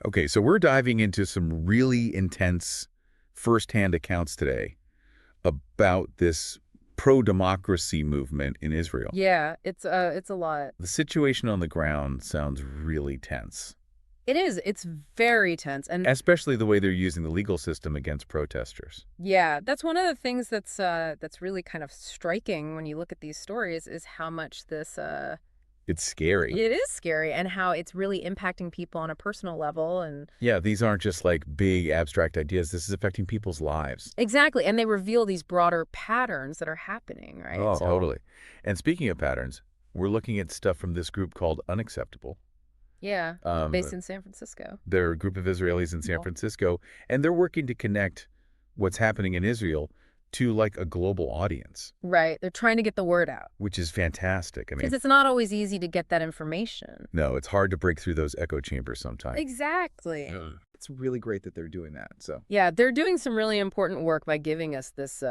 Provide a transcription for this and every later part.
Okay, so we're diving into some really intense firsthand accounts today about this pro-democracy movement in Israel. Yeah, it's a lot. The situation on the ground sounds really tense, It is. It's very tense. And especially the way they're using the legal system against protesters. yeah, that's one of the things that's really kind of striking when you look at these stories is how much this It's scary. it is scary and how it's really impacting people on a personal level and Yeah, these aren't just like big abstract ideas. This is affecting people's lives. exactly. And they reveal these broader patterns that are happening, right? Oh, So, totally. And speaking of patterns, we're looking at stuff from this group called Unacceptable. yeah, Um, based in San Francisco. They're a group of Israelis in San Well, Francisco, and they're working to connect what's happening in Israel to like a global audience, right. They're trying to get the word out which is fantastic. I because mean, it's not always easy to get that information. no, it's hard to break through those echo chambers sometimes. Exactly. It's really great that they're doing that. So, Yeah, they're doing some really important work by giving us this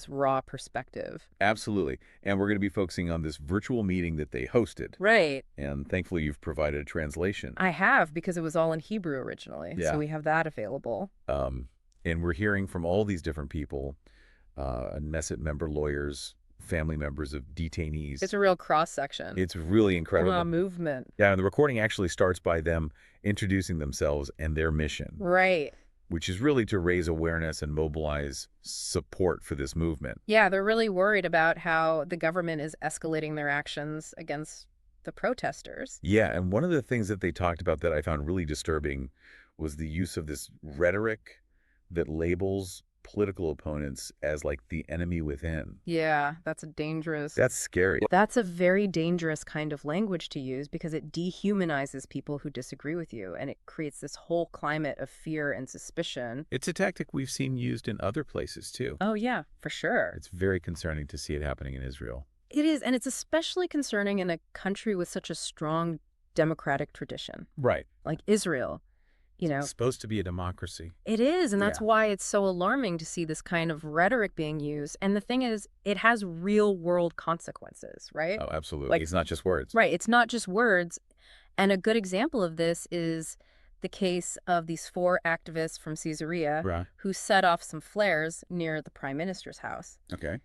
raw perspective. absolutely. And we're going to be focusing on this virtual meeting that they hosted. Right. And thankfully, you've provided a translation. I have because it was all in Hebrew originally. Yeah. So we have that available. And we're hearing from all these different people, Knesset member lawyers, family members of detainees. It's a real cross section. It's really incredible. A movement. Yeah, and the recording actually starts by them introducing themselves and their mission, Right. which is really to raise awareness and mobilize support for this movement. Yeah, they're really worried about how the government is escalating their actions against the protesters. Yeah, and one of the things that they talked about that I found really disturbing was the use of this rhetoric that labels political opponents as like the enemy within. Yeah, that's a dangerous. That's scary. That's a very dangerous kind of language to use because it dehumanizes people who disagree with you and it creates this whole climate of fear and suspicion. It's a tactic we've seen used in other places too. Oh, yeah, for sure. It's very concerning to see it happening in Israel. It is, and it's especially concerning in a country with such a strong democratic tradition, Right. like Israel. You know, It's supposed to be a democracy. it is, and that's Yeah. why it's so alarming to see this kind of rhetoric being used. And the thing is, it has real world consequences, right? Oh, absolutely. Like- It's not just words. Right, it's not just words. And a good example of this is the case of these 4 activists from Caesarea Right. who set off some flares near the prime minister's house. Okay.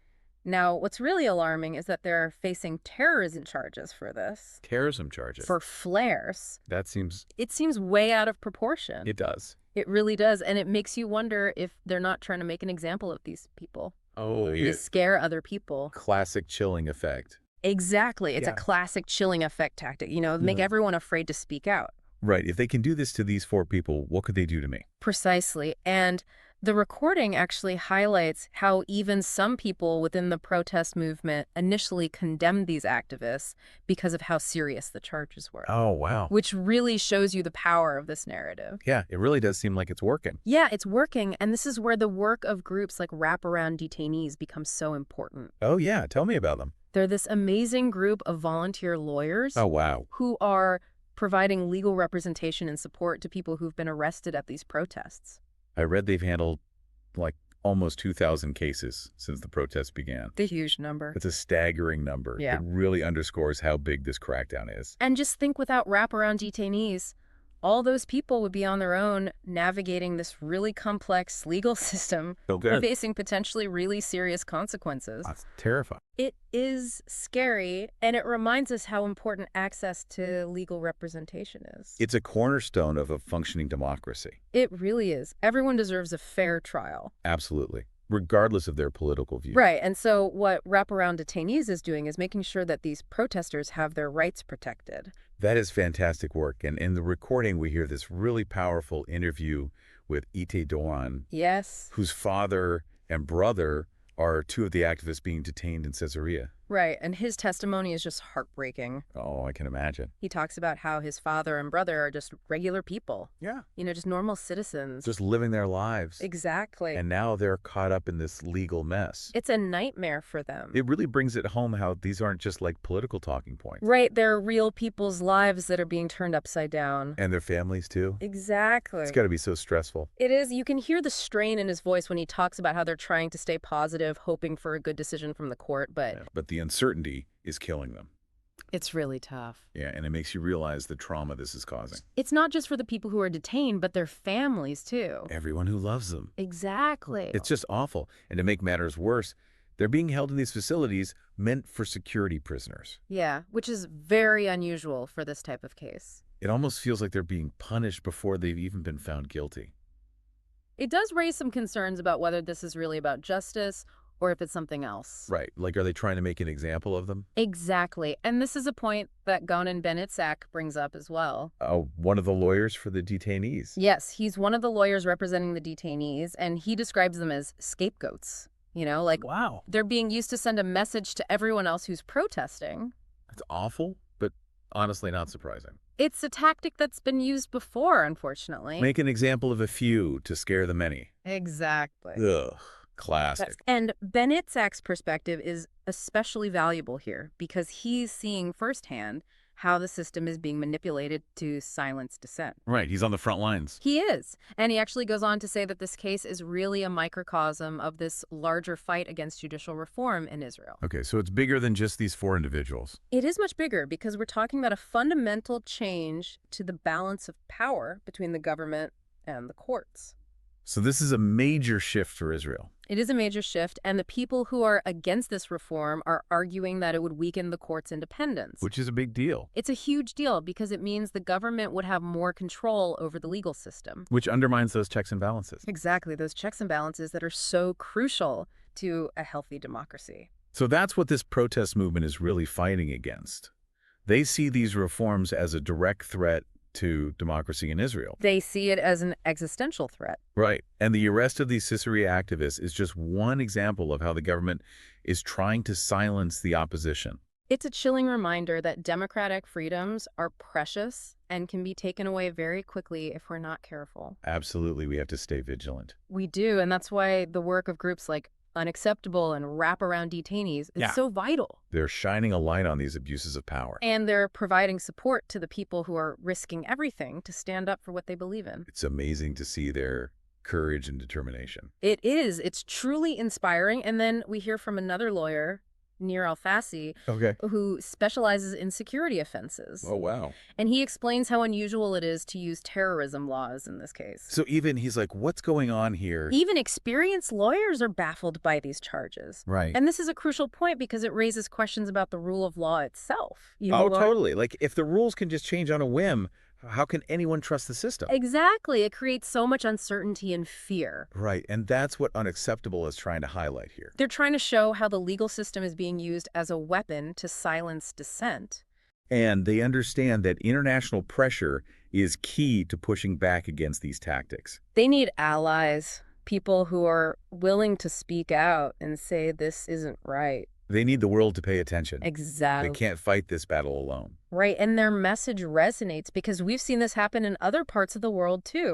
Now, what's really alarming is that they're facing terrorism charges for this, Terrorism charges. for flares. That seems, It seems way out of proportion. it does. It really does. And it makes you wonder if they're not trying to make an example of these people. Oh, To scare other people. Classic chilling effect. Exactly. It's Yeah. a classic chilling effect tactic, make Yeah. everyone afraid to speak out. Right. If they can do this to these 4 people, what could they do to me? Precisely. And the recording actually highlights how even some people within the protest movement initially condemned these activists because of how serious the charges were, Oh, wow. which really shows you the power of this narrative. Yeah, it really does seem like it's working. Yeah, it's working. And this is where the work of groups like Wraparound Detainees becomes so important. Oh, yeah. Tell me about them. They're this amazing group of volunteer lawyers Oh, wow. who are providing legal representation and support to people who've been arrested at these protests. I read they've handled like almost 2,000 cases since the protests began. The huge number. It's a staggering number. Yeah. It really underscores how big this crackdown is. And just think without wraparound detainees, all those people would be on their own navigating this really complex legal system So and facing potentially really serious consequences. That's terrifying. It is scary, and it reminds us how important access to legal representation is. It's a cornerstone of a functioning democracy. It really is. Everyone deserves a fair trial. Absolutely. Regardless of their political views. Right, and so what Wraparound Detainees is doing is making sure that these protesters have their rights protected. That is fantastic work. And in the recording, we hear this really powerful interview with Ite Doan, Yes. whose father and brother are 2 of the activists being detained in Caesarea. Right, and his testimony is just heartbreaking. Oh, I can imagine. He talks about how his father and brother are just regular people, Yeah. just normal citizens. Just living their lives. Exactly. And now they're caught up in this legal mess. It's a nightmare for them. It really brings it home how these aren't just like political talking points. Right, they're real people's lives that are being turned upside down. And their families too. Exactly. It's got to be so stressful. It is. You can hear the strain in his voice when he talks about how they're trying to stay positive, hoping for a good decision from the court, but But the uncertainty is killing them. It's really tough. Yeah, and it makes you realize the trauma this is causing. It's not just for the people who are detained, but their families, too. Everyone who loves them. Exactly. It's just awful. And to make matters worse, they're being held in these facilities meant for security prisoners. Yeah, which is very unusual for this type of case. It almost feels like they're being punished before they've even been found guilty. It does raise some concerns about whether this is really about justice or if it's something else. Right. Like, are they trying to make an example of them? Exactly. And this is a point that Gonan Benitzak brings up as well. One of the lawyers for the detainees. Yes, he's one of the lawyers representing the detainees, and he describes them as scapegoats. You know, like Wow. they're being used to send a message to everyone else who's protesting. That's awful, but honestly not surprising. It's a tactic that's been used before, unfortunately. Make an example of a few to scare the many. Exactly. Ugh. Classic. And Benitzak's perspective is especially valuable here because he's seeing firsthand how the system is being manipulated to silence dissent. Right. He's on the front lines. He is. And he actually goes on to say that this case is really a microcosm of this larger fight against judicial reform in Israel. Okay, so it's bigger than just these 4 individuals. It is much bigger because we're talking about a fundamental change to the balance of power between the government and the courts. So this is a major shift for Israel. It is a major shift, and the people who are against this reform are arguing that it would weaken the court's independence. Which is a big deal. It's a huge deal because it means the government would have more control over the legal system. Which undermines those checks and balances. Exactly, those checks and balances that are so crucial to a healthy democracy. So that's what this protest movement is really fighting against. They see these reforms as a direct threat to democracy in Israel. They see it as an existential threat. Right. And the arrest of these Caesarea activists is just one example of how the government is trying to silence the opposition. It's a chilling reminder that democratic freedoms are precious and can be taken away very quickly if we're not careful. Absolutely, we have to stay vigilant. We do, and that's why the work of groups like Unacceptable and Wraparound Detainees is so vital. They're shining a light on these abuses of power. And they're providing support to the people who are risking everything to stand up for what they believe in. It's amazing to see their courage and determination. It is. It's truly inspiring. And then we hear from another lawyer, Nir Alfasi, who specializes in security offenses. Oh, wow. And he explains how unusual it is to use terrorism laws in this case. So even he's like, what's going on here? Even experienced lawyers are baffled by these charges. Right. And this is a crucial point because it raises questions about the rule of law itself. Totally. Like, if the rules can just change on a whim, how can anyone trust the system? Exactly. It creates so much uncertainty and fear. Right. And that's what Unacceptable is trying to highlight here. They're trying to show how the legal system is being used as a weapon to silence dissent. And they understand that international pressure is key to pushing back against these tactics. They need allies, people who are willing to speak out and say this isn't right. They need the world to pay attention. Exactly. They can't fight this battle alone. Right, and their message resonates because we've seen this happen in other parts of the world, too.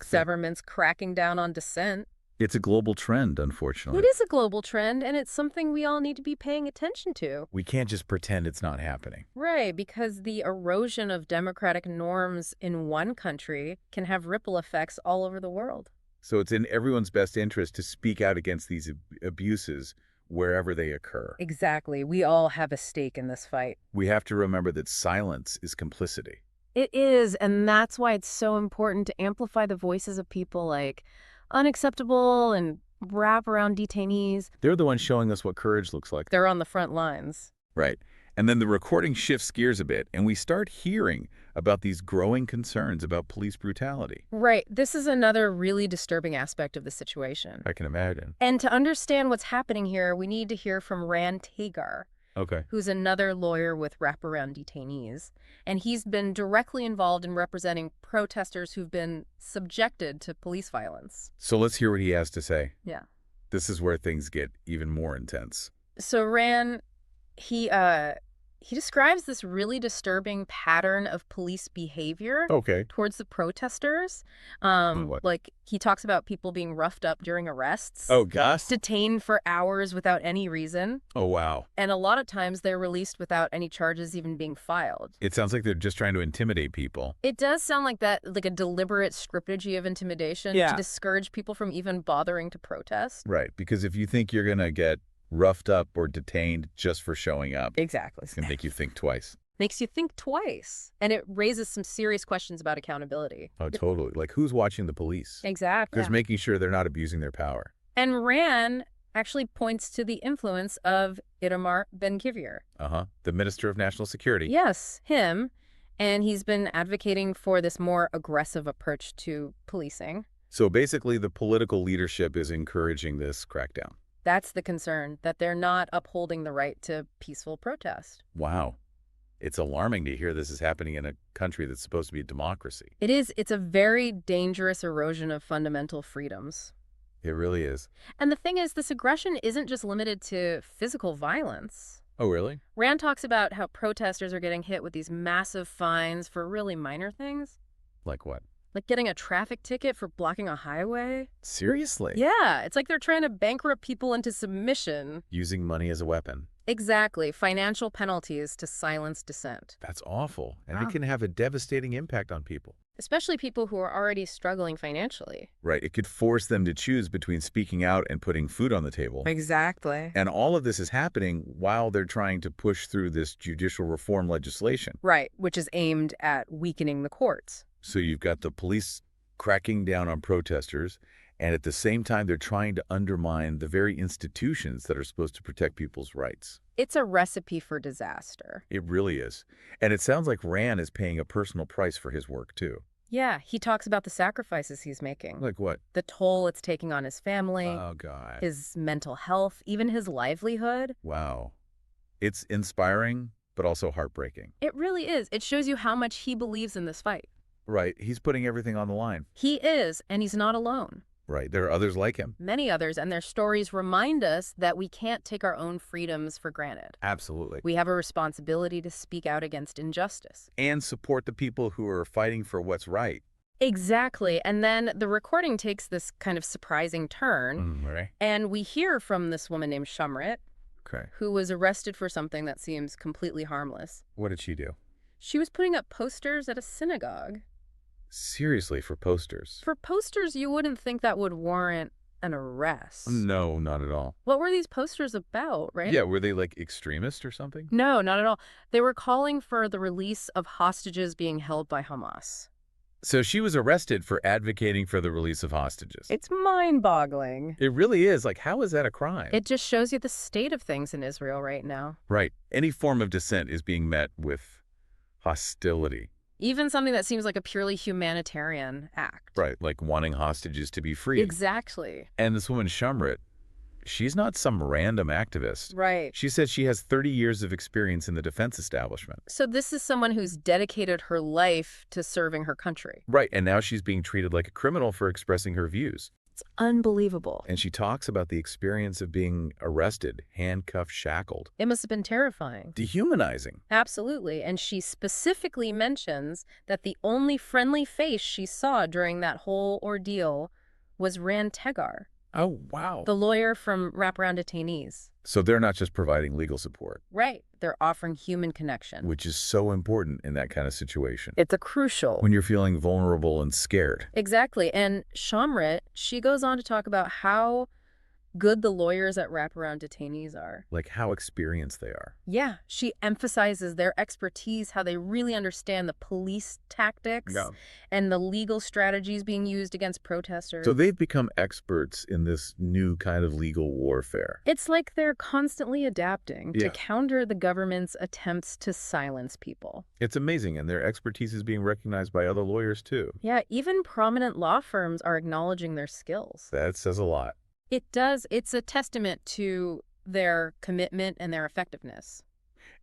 Governments cracking down on dissent. It's a global trend, unfortunately. It is a global trend, and it's something we all need to be paying attention to. We can't just pretend it's not happening. Right, because the erosion of democratic norms in one country can have ripple effects all over the world. So it's in everyone's best interest to speak out against these abuses wherever they occur. Exactly. We all have a stake in this fight. We have to remember that silence is complicity. It is, and that's why it's so important to amplify the voices of people like Unacceptable and Wraparound Detainees. They're the ones showing us what courage looks like. They're on the front lines. Right. And then the recording shifts gears a bit, and we start hearing about these growing concerns about police brutality. Right. This is another really disturbing aspect of the situation. I can imagine. And to understand what's happening here, we need to hear from Ran Tagar, who's another lawyer with Wraparound Detainees. And he's been directly involved in representing protesters who've been subjected to police violence. So let's hear what he has to say. Yeah. This is where things get even more intense. So Ran, he describes this really disturbing pattern of police behavior towards the protesters. Like, he talks about people being roughed up during arrests. Oh, gosh. Detained for hours without any reason. Oh, wow. And a lot of times they're released without any charges even being filed. It sounds like they're just trying to intimidate people. It does sound like that, like a deliberate scriptage of intimidation to discourage people from even bothering to protest. Right, because if you think you're going to get roughed up or detained just for showing up. Exactly. It's going to make you think twice. Makes you think twice. And it raises some serious questions about accountability. Oh, totally. Like, who's watching the police? Exactly. Who's making sure they're not abusing their power? And Rand actually points to the influence of Itamar Ben-Gvir. The Minister of National Security. Yes, him. And he's been advocating for this more aggressive approach to policing. So basically, the political leadership is encouraging this crackdown. That's the concern, that they're not upholding the right to peaceful protest. Wow. It's alarming to hear this is happening in a country that's supposed to be a democracy. It is. It's a very dangerous erosion of fundamental freedoms. It really is. And the thing is, this aggression isn't just limited to physical violence. Oh, really? Rand talks about how protesters are getting hit with these massive fines for really minor things. Like what? Like getting a traffic ticket for blocking a highway. Seriously? Yeah, it's like they're trying to bankrupt people into submission. Using money as a weapon. Exactly. Financial penalties to silence dissent. That's awful. And it can have a devastating impact on people. Especially people who are already struggling financially. Right. It could force them to choose between speaking out and putting food on the table. Exactly. And all of this is happening while they're trying to push through this judicial reform legislation. Right, which is aimed at weakening the courts. So you've got the police cracking down on protesters, and at the same time, they're trying to undermine the very institutions that are supposed to protect people's rights. It's a recipe for disaster. It really is. And it sounds like Rand is paying a personal price for his work, too. Yeah, he talks about the sacrifices he's making. Like what? The toll it's taking on his family. Oh, God. His mental health, even his livelihood. Wow. It's inspiring, but also heartbreaking. It really is. It shows you how much he believes in this fight. Right. He's putting everything on the line. He is, and he's not alone. Right. There are others like him. Many others, and their stories remind us that we can't take our own freedoms for granted. Absolutely. We have a responsibility to speak out against injustice. And support the people who are fighting for what's right. Exactly. And then the recording takes this kind of surprising turn. Right. And we hear from this woman named Shamrit, who was arrested for something that seems completely harmless. What did she do? She was putting up posters at a synagogue. Seriously, for posters? For posters, you wouldn't think that would warrant an arrest. No, not at all. What were these posters about, right? Yeah, were they like extremist or something? No, not at all. They were calling for the release of hostages being held by Hamas. So she was arrested for advocating for the release of hostages. It's mind-boggling. It really is. Like, how is that a crime? It just shows you the state of things in Israel right now. Right. Any form of dissent is being met with hostility. Even something that seems like a purely humanitarian act. Right, like wanting hostages to be freed. Exactly. And this woman, Shamrit, she's not some random activist. Right. She says she has 30 years of experience in the defense establishment. So this is someone who's dedicated her life to serving her country. Right, and now she's being treated like a criminal for expressing her views. It's unbelievable. And she talks about the experience of being arrested, handcuffed, shackled. It must have been terrifying. Dehumanizing. Absolutely. And she specifically mentions that the only friendly face she saw during that whole ordeal was Rand Tegar. Oh, wow. The lawyer from Wraparound Detainees. So they're not just providing legal support. Right. They're offering human connection. Which is so important in that kind of situation. It's a crucial. When you're feeling vulnerable and scared. Exactly. And Shamrit, she goes on to talk about how good the lawyers at Wraparound Detainees are. Like how experienced they are. Yeah. She emphasizes their expertise, how they really understand the police tactics and the legal strategies being used against protesters. So they've become experts in this new kind of legal warfare. It's like they're constantly adapting to counter the government's attempts to silence people. It's amazing, and their expertise is being recognized by other lawyers, too. Yeah, even prominent law firms are acknowledging their skills. That says a lot. It does. It's a testament to their commitment and their effectiveness.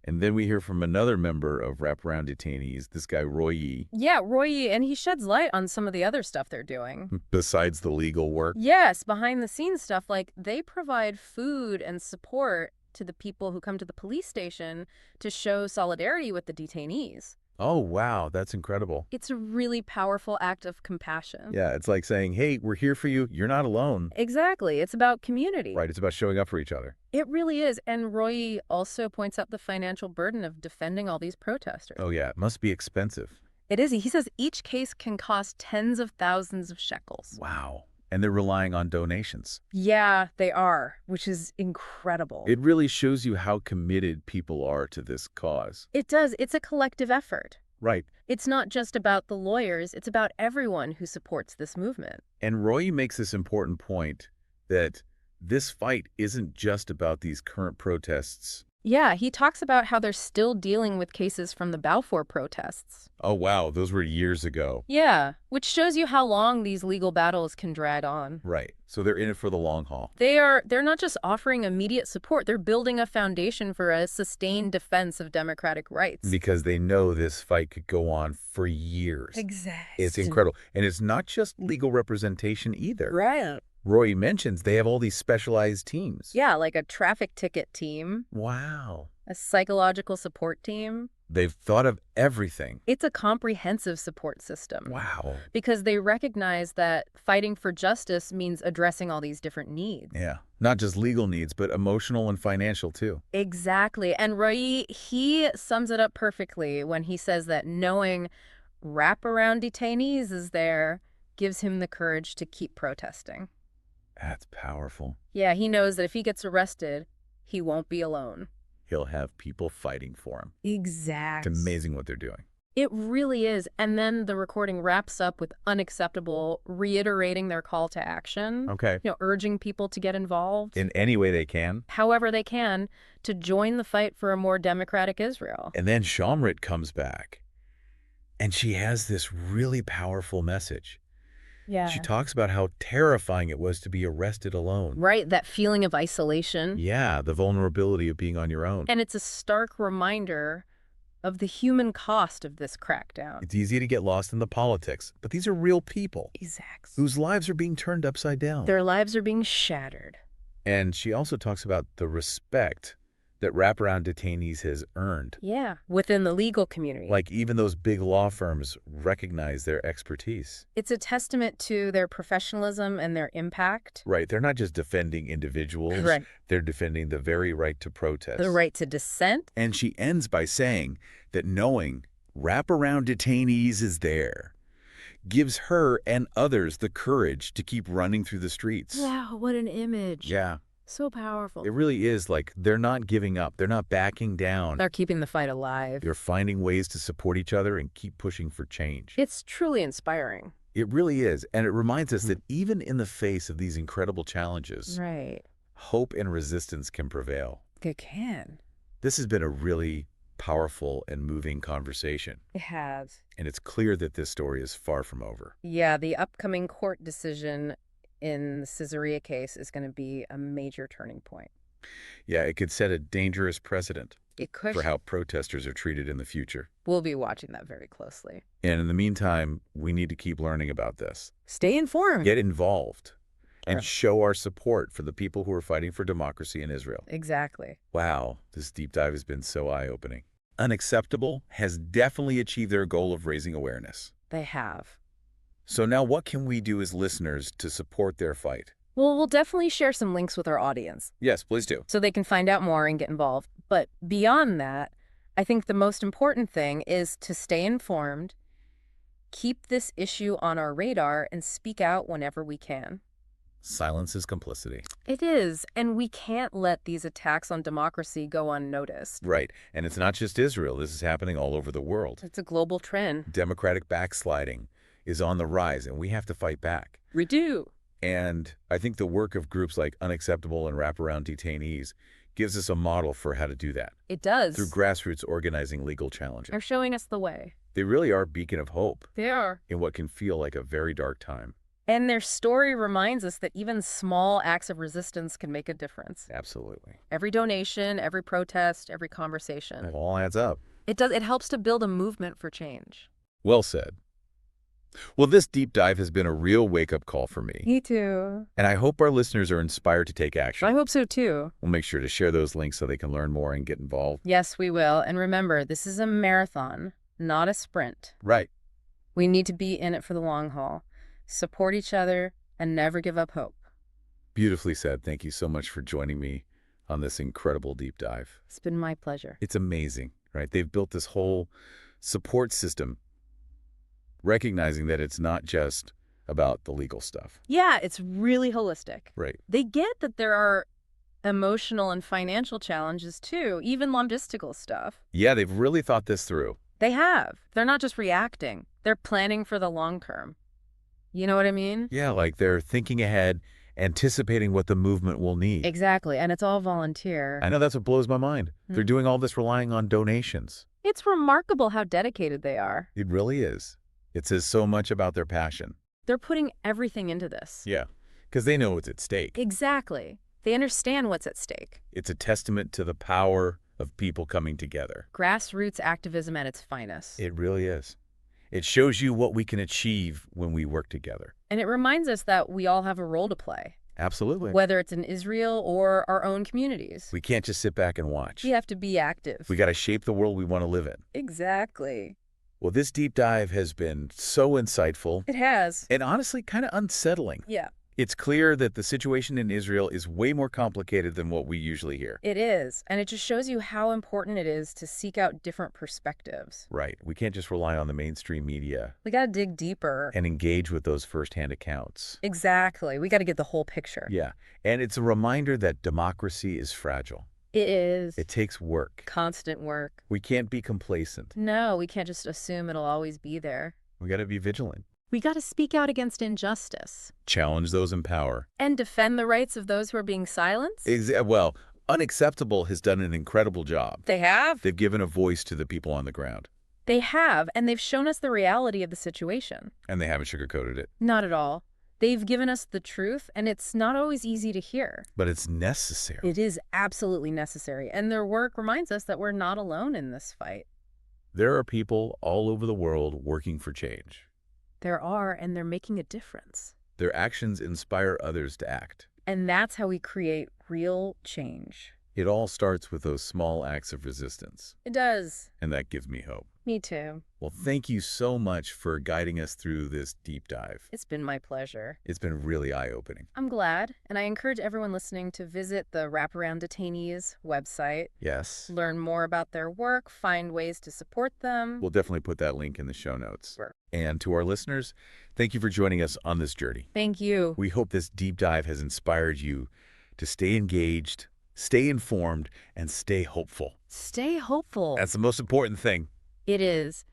And then we hear from another member of Wraparound Detainees, this guy Roy Yee. Yeah, Roy Yee, and he sheds light on some of the other stuff they're doing. Besides the legal work? Yes, behind the scenes stuff, like they provide food and support to the people who come to the police station to show solidarity with the detainees. Oh, wow, that's incredible. It's a really powerful act of compassion. Yeah, it's like saying, hey, we're here for you. You're not alone. Exactly. It's about community. Right, it's about showing up for each other. It really is. And Roy also points out the financial burden of defending all these protesters. Oh, yeah, it must be expensive. It is. He says each case can cost tens of thousands of shekels. Wow. And they're relying on donations. Yeah, they are, which is incredible. It really shows you how committed people are to this cause. It does. It's a collective effort. Right. It's not just about the lawyers. It's about everyone who supports this movement. And Roy makes this important point that this fight isn't just about these current protests. Yeah, he talks about how they're still dealing with cases from the Balfour protests. Oh, wow, those were years ago. Yeah, which shows you how long these legal battles can drag on. Right. So they're in it for the long haul. They're not just offering immediate support, they're building a foundation for a sustained defense of democratic rights. Because they know this fight could go on for years. Exactly. It's incredible. And it's not just legal representation either. Right. Roy mentions they have all these specialized teams. Yeah, like a traffic ticket team, Wow. a psychological support team. They've thought of everything. It's a comprehensive support system. Wow. Because they recognize that fighting for justice means addressing all these different needs. Yeah. Not just legal needs, but emotional and financial too. Exactly. And Roy, he sums it up perfectly when he says that knowing wraparound detainees is there gives him the courage to keep protesting. That's powerful. Yeah, he knows that if he gets arrested, he won't be alone. He'll have people fighting for him. Exactly. It's amazing what they're doing. It really is. And then the recording wraps up with unacceptable, reiterating their call to action. Okay. Urging people to get involved. In any way they can. However they can, to join the fight for a more democratic Israel. And then Shamrit comes back, and she has this really powerful message. Yeah. She talks about how terrifying it was to be arrested alone. Right, that feeling of isolation. Yeah, the vulnerability of being on your own. And it's a stark reminder of the human cost of this crackdown. It's easy to get lost in the politics, but these are real people. Exactly. Whose lives are being turned upside down. Their lives are being shattered. And she also talks about the respect that wraparound detainees has earned. Yeah, within the legal community. Like even those big law firms recognize their expertise. It's a testament to their professionalism and their impact. Right. They're not just defending individuals. Right. They're defending the very right to protest. The right to dissent. And she ends by saying that knowing wraparound detainees is there gives her and others the courage to keep running through the streets. Wow, what an image. Yeah. So powerful. It really is like they're not giving up. They're not backing down. They're keeping the fight alive. They're finding ways to support each other and keep pushing for change. It's truly inspiring. It really is. And it reminds us that even in the face of these incredible challenges, Right. hope and resistance can prevail. It can. This has been a really powerful and moving conversation. It has. And it's clear that this story is far from over. Yeah, the upcoming court decision in the Caesarea case is going to be a major turning point. Yeah, it could set a dangerous precedent It could. for how protesters are treated in the future. We'll be watching that very closely. And in the meantime, we need to keep learning about this. Stay informed. Get involved and Sure. show our support for the people who are fighting for democracy in Israel. Exactly. Wow, this deep dive has been so eye-opening. Unacceptable has definitely achieved their goal of raising awareness. They have. So now what can we do as listeners to support their fight? Well, we'll definitely share some links with our audience Yes, please do. so they can find out more and get involved. But beyond that, I think the most important thing is to stay informed, keep this issue on our radar, and speak out whenever we can. Silence is complicity. It is, and we can't let these attacks on democracy go unnoticed. Right, and it's not just Israel. This is happening all over the world. It's a global trend. Democratic backsliding is on the rise, and we have to fight back. We do. And I think the work of groups like Unacceptable and Wraparound Detainees gives us a model for how to do that. It does. Through grassroots organizing legal They're challenges. showing us the way. They really are a beacon of hope They are. in what can feel like a very dark time. And their story reminds us that even small acts of resistance can make a difference. Absolutely. Every donation, every protest, every conversation. It all adds up. It helps to build a movement for change. Well said. Well, this deep dive has been a real wake-up call for me. Me too. And I hope our listeners are inspired to take action. I hope so too. We'll make sure to share those links so they can learn more and get involved. Yes, we will. And remember, this is a marathon, not a sprint. Right. We need to be in it for the long haul. Support each other and never give up hope. Beautifully said. Thank you so much for joining me on this incredible deep dive. It's been my pleasure. It's amazing, right? They've built this whole support system, recognizing that it's not just about the legal stuff. Yeah, it's really holistic. Right. They get that there are emotional and financial challenges too, even logistical stuff. Yeah, they've really thought this through. They have. They're not just reacting. They're planning for the long term. You know what I mean? Yeah, like they're thinking ahead, anticipating what the movement will need. Exactly, and it's all volunteer. I know that's what blows my mind. They're doing all this relying on donations. It's remarkable how dedicated they are. It really is. It says so much about their passion. They're putting everything into this. Yeah, because they know what's at stake. Exactly. They understand what's at stake. It's a testament to the power of people coming together. Grassroots activism at its finest. It really is. It shows you what we can achieve when we work together. And it reminds us that we all have a role to play. Absolutely. Whether it's in Israel or our own communities. We can't just sit back and watch. We have to be active. We got to shape the world we want to live in. Exactly. Well, this deep dive has been so insightful. It has. And honestly, kind of unsettling. Yeah. It's clear that the situation in Israel is way more complicated than what we usually hear. It is. And it just shows you how important it is to seek out different perspectives. Right. We can't just rely on the mainstream media. We got to dig deeper. And engage with those firsthand accounts. Exactly. We got to get the whole picture. Yeah. And it's a reminder that democracy is fragile. It is. It takes work. Constant work. We can't be complacent. No, we can't just assume it'll always be there. We got to be vigilant. We got to speak out against injustice. Challenge those in power. And defend the rights of those who are being silenced? Well, Unacceptable has done an incredible job. They have. They've given a voice to the people on the ground. They have, and they've shown us the reality of the situation. And they haven't sugarcoated it. Not at all. They've given us the truth, and it's not always easy to hear. But it's necessary. It is absolutely necessary, and their work reminds us that we're not alone in this fight. There are people all over the world working for change. There are, and they're making a difference. Their actions inspire others to act. And that's how we create real change. It all starts with those small acts of resistance. It does. And that gives me hope. Me too. Well, thank you so much for guiding us through this deep dive. It's been my pleasure. It's been really eye-opening. I'm glad, and I encourage everyone listening to visit the Wraparound Detainees website. Yes. Learn more about their work, find ways to support them. We'll definitely put that link in the show notes. Sure. And to our listeners, thank you for joining us on this journey. Thank you. We hope this deep dive has inspired you to stay engaged, stay informed, and stay hopeful. Stay hopeful. That's the most important thing. It is.